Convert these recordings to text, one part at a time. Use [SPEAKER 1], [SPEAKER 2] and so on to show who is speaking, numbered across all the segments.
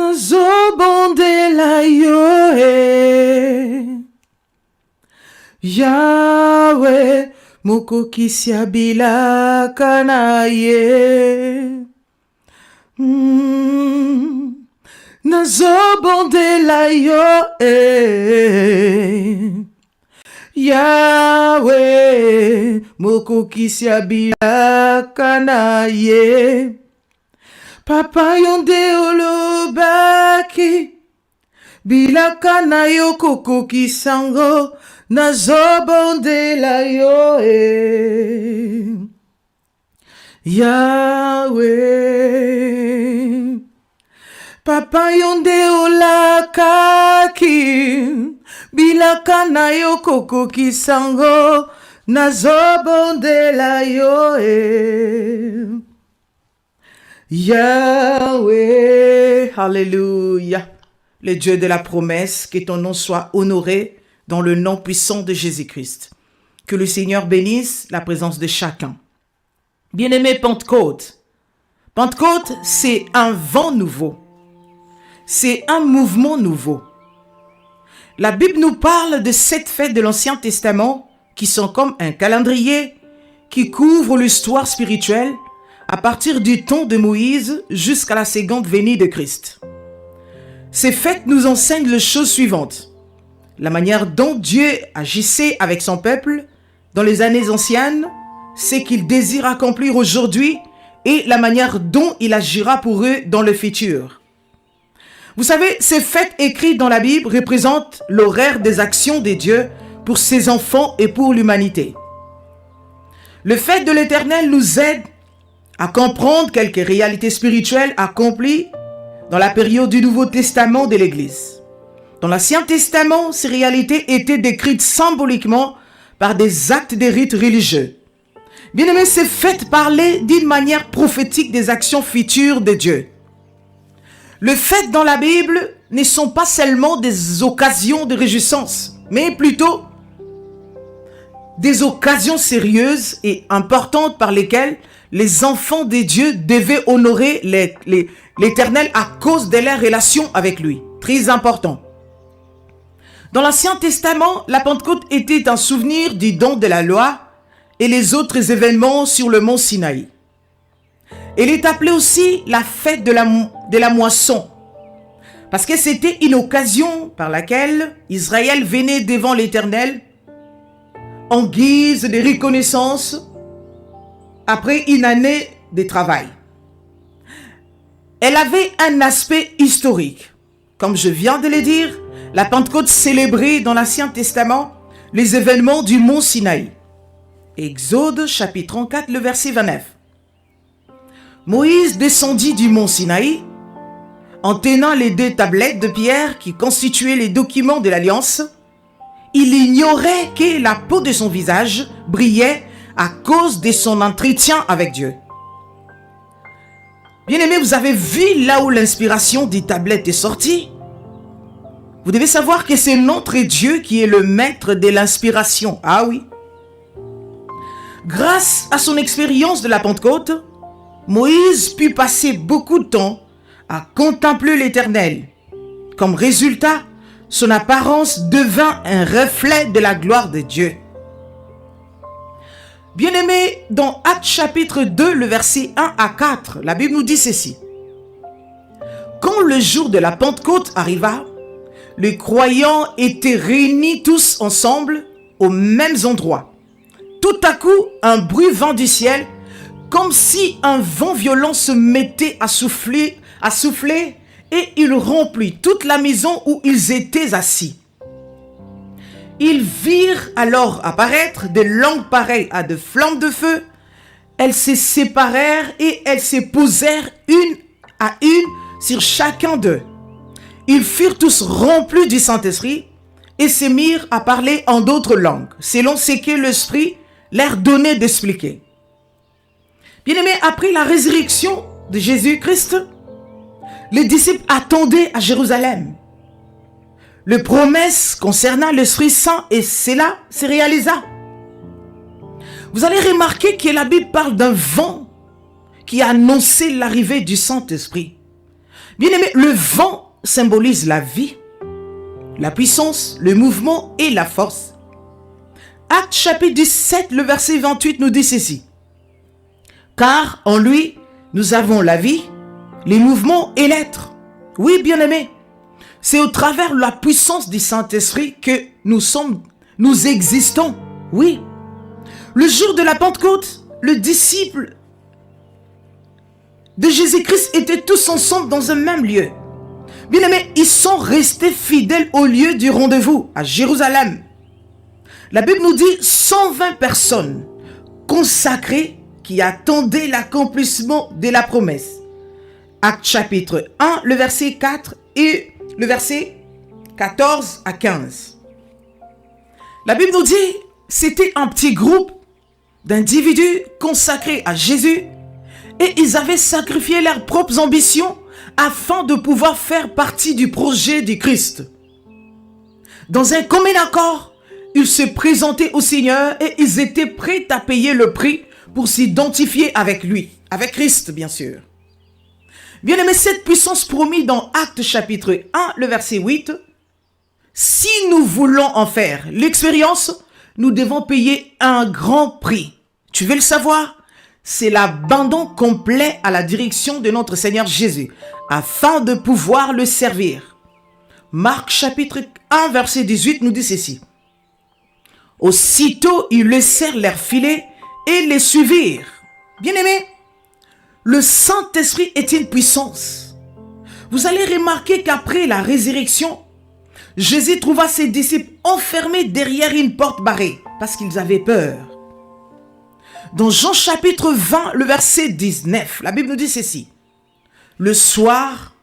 [SPEAKER 1] nazobondela yo Yahweh mokokisi ya bilaka na ye nazobondela yo Yahweh mokokisi ya bilaka na ye Papa yonde olobaki bilaka na yo kokokisango nazobondela yo Yahweh Papa yonde olakaki bilaka na yo kokokisango nazobondela yo Yahweh, Alléluia. Le Dieu de la promesse, que ton nom soit honoré dans le nom puissant de Jésus-Christ. Que le Seigneur bénisse la présence de chacun. Bien-aimé Pentecôte, Pentecôte, c'est un vent nouveau. C'est un mouvement nouveau. La Bible nous parle de 7 fêtes de l'Ancien Testament qui sont comme un calendrier qui couvre l'histoire spirituelle à partir du temps de Moïse jusqu'à la seconde venue de Christ. Ces fêtes nous enseignent les choses suivantes. La manière dont Dieu agissait avec son peuple dans les années anciennes, ce qu'il désire accomplir aujourd'hui et la manière dont il agira pour eux dans le futur. Vous savez, ces fêtes écrites dans la Bible représentent l'horaire des actions de Dieu pour ses enfants et pour l'humanité. Le fait de l'Éternel nous aide à comprendre quelques réalités spirituelles accomplies dans la période du Nouveau Testament de l'Église. Dans l'Ancien Testament, ces réalités étaient décrites symboliquement par des actes de rites religieux. Bien aimé, ces fêtes parlaient d'une manière prophétique des actions futures de Dieu. Les fêtes dans la Bible ne sont pas seulement des occasions de réjouissance, mais plutôt des occasions sérieuses et importantes par lesquelles les enfants de Dieu devaient honorer l'Éternel à cause de leur relation avec lui. Très important. Dans l'Ancien Testament, la Pentecôte était un souvenir du don de la loi et les autres événements sur le mont Sinaï. Elle est appelée aussi la fête de la moisson, parce que c'était une occasion par laquelle Israël venait devant l'Éternel en guise de reconnaissance après une année de travail. Elle avait un aspect historique. Comme je viens de le dire, la Pentecôte célébrait dans l'Ancien Testament les événements du mont Sinaï. Exode chapitre 34, le verset 29. Moïse descendit du mont Sinaï en tenant les 2 tablettes de pierre qui constituaient les documents de l'Alliance. Il ignorait que la peau de son visage brillait à cause de son entretien avec Dieu. Bien-aimés, vous avez vu là où l'inspiration des tablettes est sortie? Vous devez savoir que c'est notre Dieu qui est le maître de l'inspiration. Ah oui. Grâce à son expérience de la Pentecôte, Moïse put passer beaucoup de temps à contempler l'Éternel. Comme résultat, son apparence devint un reflet de la gloire de Dieu. Bien-aimés, dans Actes chapitre 2, le verset 1 à 4, la Bible nous dit ceci. Quand le jour de la Pentecôte arriva, les croyants étaient réunis tous ensemble aux mêmes endroits. Tout à coup, un bruit vint du ciel, comme si un vent violent se mettait à souffler, et il remplit toute la maison où ils étaient assis. Ils virent alors apparaître des langues pareilles à de flammes de feu. Elles se séparèrent et elles se posèrent une à une sur chacun d'eux. Ils furent tous remplis du Saint-Esprit et se mirent à parler en d'autres langues, selon ce que l'Esprit leur donnait d'expliquer. Bien-aimés, après la résurrection de Jésus-Christ, les disciples attendaient à Jérusalem les promesses concernant l'Esprit Saint, et cela se réalisa. Vous allez remarquer que la Bible parle d'un vent qui annonçait l'arrivée du Saint-Esprit. Bien-aimé, le vent symbolise la vie, la puissance, le mouvement et la force. Actes chapitre 17, le verset 28 nous dit ceci. Car en lui, nous avons la vie, les mouvements et l'être. Oui, bien-aimé, c'est au travers de la puissance du Saint-Esprit que nous existons. Oui. Le jour de la Pentecôte, le disciple de Jésus-Christ étaient tous ensemble dans un même lieu. Bien-aimés, ils sont restés fidèles au lieu du rendez-vous, à Jérusalem. La Bible nous dit 120 personnes consacrées qui attendaient l'accomplissement de la promesse. Actes chapitre 1, le verset 4 et le verset 14 à 15. La Bible nous dit c'était un petit groupe d'individus consacrés à Jésus et ils avaient sacrifié leurs propres ambitions afin de pouvoir faire partie du projet du Christ. Dans un commun accord, ils se présentaient au Seigneur et ils étaient prêts à payer le prix pour s'identifier avec lui, avec Christ bien sûr. Bien aimé, cette puissance promise dans Actes chapitre 1, le verset 8, si nous voulons en faire l'expérience, nous devons payer un grand prix. Tu veux le savoir? C'est l'abandon complet à la direction de notre Seigneur Jésus, afin de pouvoir le servir. Marc chapitre 1, verset 18 nous dit ceci. Aussitôt, ils laissèrent leur filet et les suivirent. Bien-aimés, le Saint-Esprit est une puissance. Vous allez remarquer qu'après la résurrection, Jésus trouva ses disciples enfermés derrière une porte barrée parce qu'ils avaient peur. Dans Jean chapitre 20, le verset 19, la Bible nous dit ceci. Le soir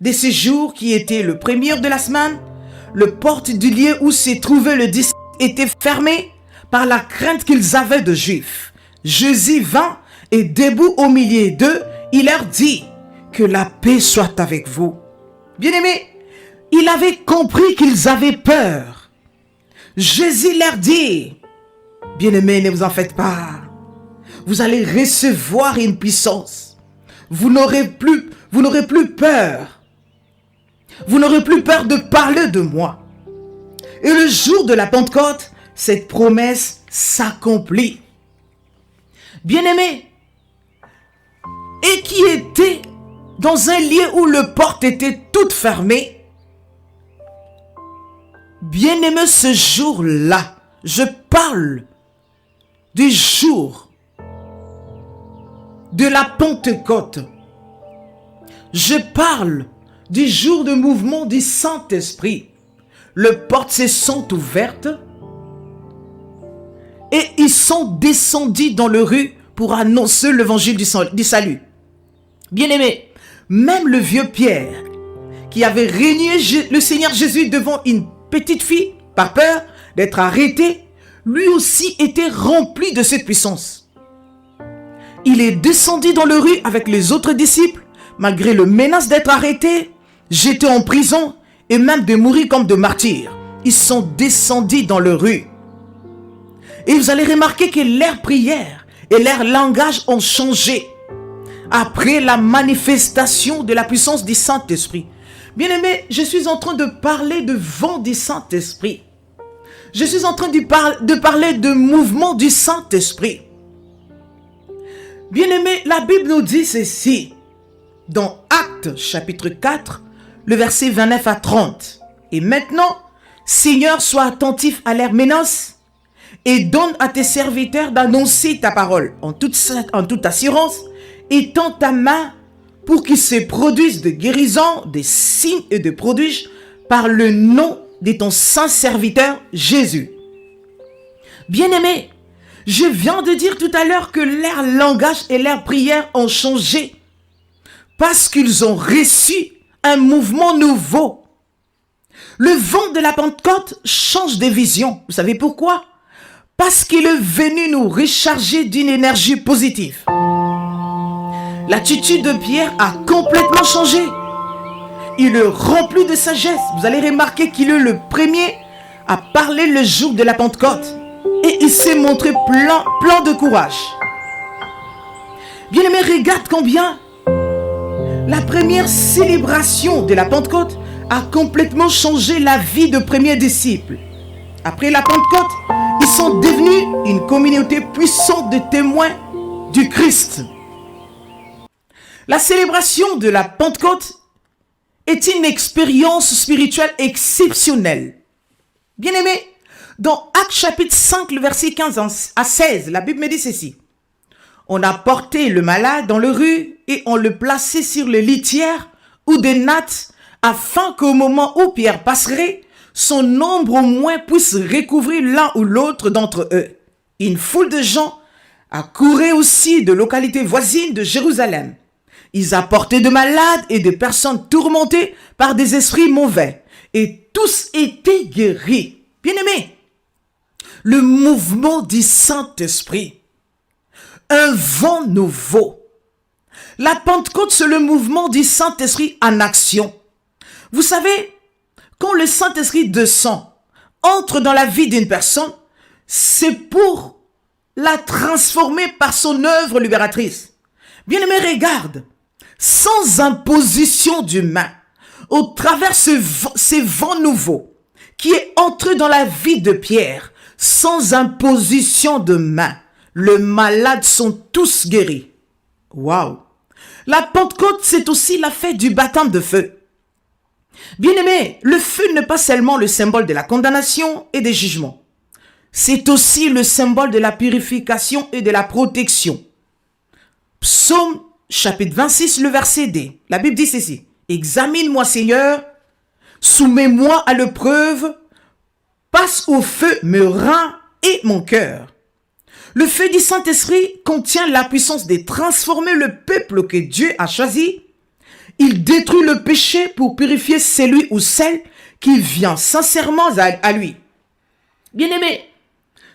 [SPEAKER 1] de ce jour qui était le premier de la semaine, le porte du lieu où se trouvait le disciple était fermée par la crainte qu'ils avaient de Juifs. Jésus vint et debout au milieu d'eux, il leur dit que la paix soit avec vous. Bien-aimés, il avait compris qu'ils avaient peur. Jésus leur dit, bien-aimés, ne vous en faites pas. Vous allez recevoir une puissance. Vous n'aurez plus peur. Vous n'aurez plus peur de parler de moi. Et le jour de la Pentecôte, cette promesse s'accomplit. Bien-aimés, et qui était dans un lieu où les portes étaient toutes fermées, bien-aimés, ce jour-là, je parle du jour de la Pentecôte. Je parle du jour de mouvement du Saint-Esprit. Les portes se sont ouvertes et ils sont descendus dans les rues pour annoncer l'évangile du salut. Bien-aimés, même le vieux Pierre, qui avait régné le Seigneur Jésus devant une petite fille, par peur d'être arrêté, lui aussi était rempli de cette puissance. Il est descendu dans les rues avec les autres disciples, malgré la menace d'être arrêté, jeté en prison et même de mourir comme de martyrs. Ils sont descendus dans les rues. Et vous allez remarquer que leur prière et leur langage ont changé après la manifestation de la puissance du Saint-Esprit. Bien-aimés, je suis en train de parler de vent du Saint-Esprit. Je suis en train de parler de mouvement du Saint-Esprit. Bien-aimés, la Bible nous dit ceci. Dans Actes chapitre 4, le verset 29 à 30. Et maintenant, Seigneur, sois attentif à leurs menaces et donne à tes serviteurs d'annoncer ta parole en toute assurance, étends ta main pour qu'ils se produisent de guérisons, des signes et de prodiges par le nom de ton saint serviteur Jésus. Bien-aimés, je viens de dire tout à l'heure que leur langage et leur prière ont changé parce qu'ils ont reçu un mouvement nouveau. Le vent de la Pentecôte change de vision. Vous savez pourquoi? Parce qu'il est venu nous recharger d'une énergie positive. L'attitude de Pierre a complètement changé. Il est rempli de sagesse. Vous allez remarquer qu'il est le premier à parler le jour de la Pentecôte. Et il s'est montré plein de courage. Bien-aimé, regarde combien La première célébration de la Pentecôte a complètement changé la vie de premiers disciples. Après la Pentecôte, ils sont devenus une communauté puissante de témoins du Christ. La célébration de la Pentecôte est une expérience spirituelle exceptionnelle. Bien-aimés, dans Actes chapitre 5, le verset 15 à 16, la Bible me dit ceci. On a porté le malade dans les rues et on le plaçait sur les litières ou des nattes afin qu'au moment où Pierre passerait, son nombre au moins puisse recouvrir l'un ou l'autre d'entre eux. Une foule de gens accourait aussi de localités voisines de Jérusalem. Ils apportaient de malades et de personnes tourmentées par des esprits mauvais. Et tous étaient guéris. Bien-aimés, le mouvement du Saint-Esprit, un vent nouveau. La Pentecôte, c'est le mouvement du Saint-Esprit en action. Vous savez, quand le Saint-Esprit descend, entre dans la vie d'une personne, c'est pour la transformer par son œuvre libératrice. Bien-aimé, regarde, sans imposition d'humain, au travers ces vents nouveaux qui est entré dans la vie de Pierre, sans imposition de main, les malades sont tous guéris. Waouh! La Pentecôte, c'est aussi la fête du baptême de feu. Bien-aimé, le feu n'est pas seulement le symbole de la condamnation et des jugements. C'est aussi le symbole de la purification et de la protection. Psaume chapitre 26, le verset D. La Bible dit ceci. Examine-moi, Seigneur, soumets-moi à l'épreuve, passe au feu mes reins et mon cœur. Le feu du Saint-Esprit contient la puissance de transformer le peuple que Dieu a choisi. Il détruit le péché pour purifier celui ou celle qui vient sincèrement à lui. Bien-aimés,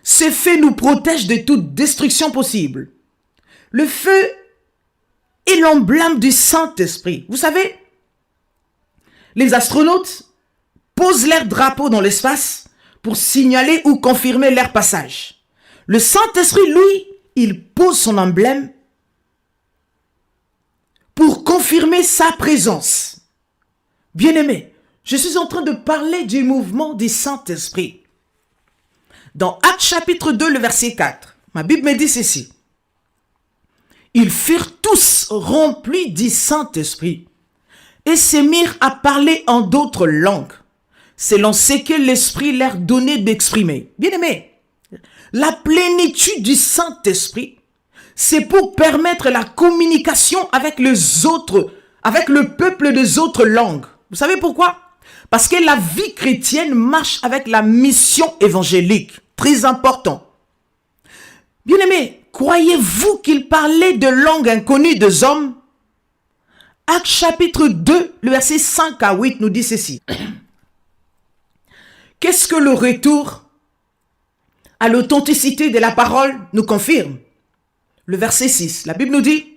[SPEAKER 1] ce feu nous protège de toute destruction possible. Le feu est l'emblème du Saint-Esprit. Vous savez, les astronautes posent leur drapeau dans l'espace pour signaler ou confirmer leur passage. Le Saint-Esprit, lui, il pose son emblème pour confirmer sa présence. Bien-aimé, je suis en train de parler du mouvement du Saint-Esprit. Dans Actes chapitre 2, le verset 4, ma Bible me dit ceci. Ils furent tous remplis du Saint-Esprit et se mirent à parler en d'autres langues, selon ce que l'Esprit leur donnait d'exprimer. Bien-aimé, la plénitude du Saint-Esprit, c'est pour permettre la communication avec les autres, avec le peuple des autres langues. Vous savez pourquoi? Parce que la vie chrétienne marche avec la mission évangélique. Très important. Bien-aimés, croyez-vous qu'il parlait de langues inconnues des hommes? Actes chapitre 2, le verset 5 à 8 nous dit ceci. Qu'est-ce que le retour à l'authenticité de la parole nous confirme? Le verset 6, la Bible nous dit,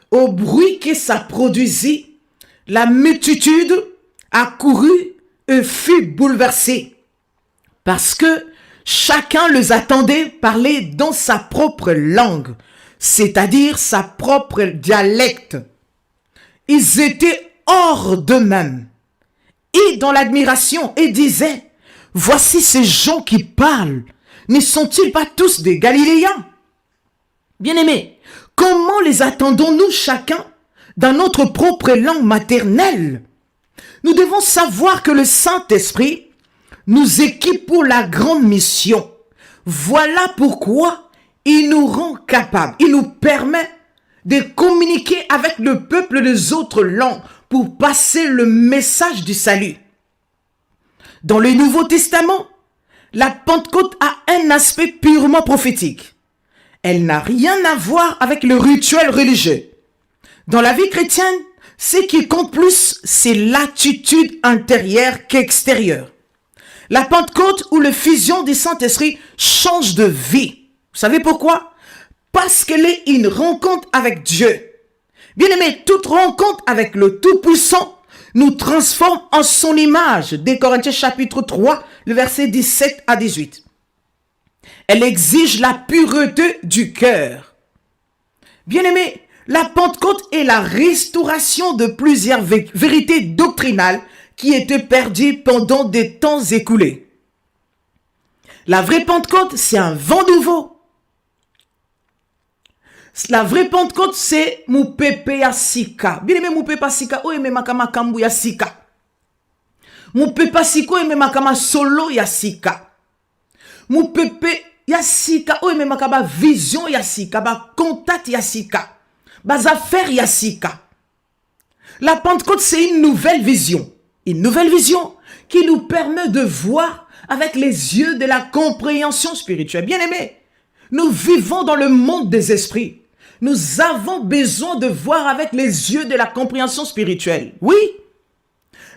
[SPEAKER 1] au bruit que ça produisit, la multitude accourut et fut bouleversée, parce que chacun les attendait parler dans sa propre langue, c'est-à-dire sa propre dialecte. Ils étaient hors d'eux-mêmes et dans l'admiration et disaient, voici ces gens qui parlent, ne sont-ils pas tous des Galiléens? Bien-aimés, comment les attendons-nous chacun dans notre propre langue maternelle? Nous devons savoir que le Saint-Esprit nous équipe pour la grande mission. Voilà pourquoi il nous rend capables, il nous permet de communiquer avec le peuple des autres langues pour passer le message du salut. Dans le Nouveau Testament, la Pentecôte a un aspect purement prophétique. Elle n'a rien à voir avec le rituel religieux. Dans la vie chrétienne, ce qui compte plus, c'est l'attitude intérieure qu'extérieure. La Pentecôte ou la fusion du Saint-Esprit change de vie. Vous savez pourquoi? Parce qu'elle est une rencontre avec Dieu. Bien-aimé, toute rencontre avec le Tout-Puissant nous transforme en son image. Des Corinthiens chapitre 3, le verset 17 à 18. Elle exige la pureté du cœur. Bien-aimés, la Pentecôte est la restauration de plusieurs vérités doctrinales qui étaient perdues pendant des temps écoulés. La vraie Pentecôte, c'est un vent nouveau. La vraie Pentecôte, c'est mou pepe ya sika. Bien-aimé, mou pepe sika, ou eme makama kambu ya sika. Mou pepe sika, ou eme makama solo ya sika. Mou pepe ya sika, ou eme makama vision ya sika, ba contact ya sika. Bas affaires ya sika. La Pentecôte, c'est une nouvelle vision. Une nouvelle vision qui nous permet de voir avec les yeux de la compréhension spirituelle. Bien-aimés, nous vivons dans le monde des esprits. Nous avons besoin de voir avec les yeux de la compréhension spirituelle. Oui,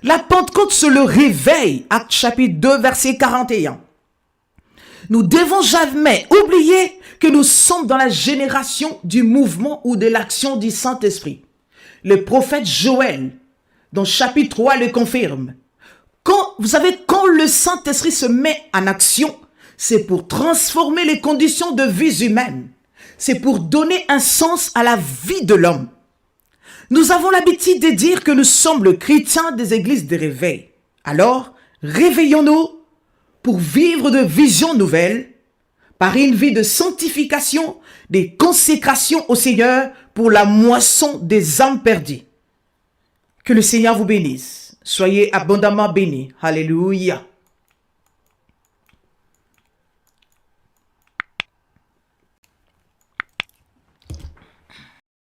[SPEAKER 1] la Pentecôte, c'est le réveil. Acte chapitre 2, verset 41. Nous devons jamais oublier que nous sommes dans la génération du mouvement ou de l'action du Saint-Esprit. Le prophète Joël, dans chapitre 3, le confirme. Vous savez, quand le Saint-Esprit se met en action, c'est pour transformer les conditions de vie humaine. C'est pour donner un sens à la vie de l'homme. Nous avons l'habitude de dire que nous sommes le chrétien des églises de réveil. Alors, réveillons-nous pour vivre de visions nouvelles, par une vie de sanctification, des consécrations au Seigneur pour la moisson des âmes perdues. Que le Seigneur vous bénisse. Soyez abondamment bénis. Alléluia.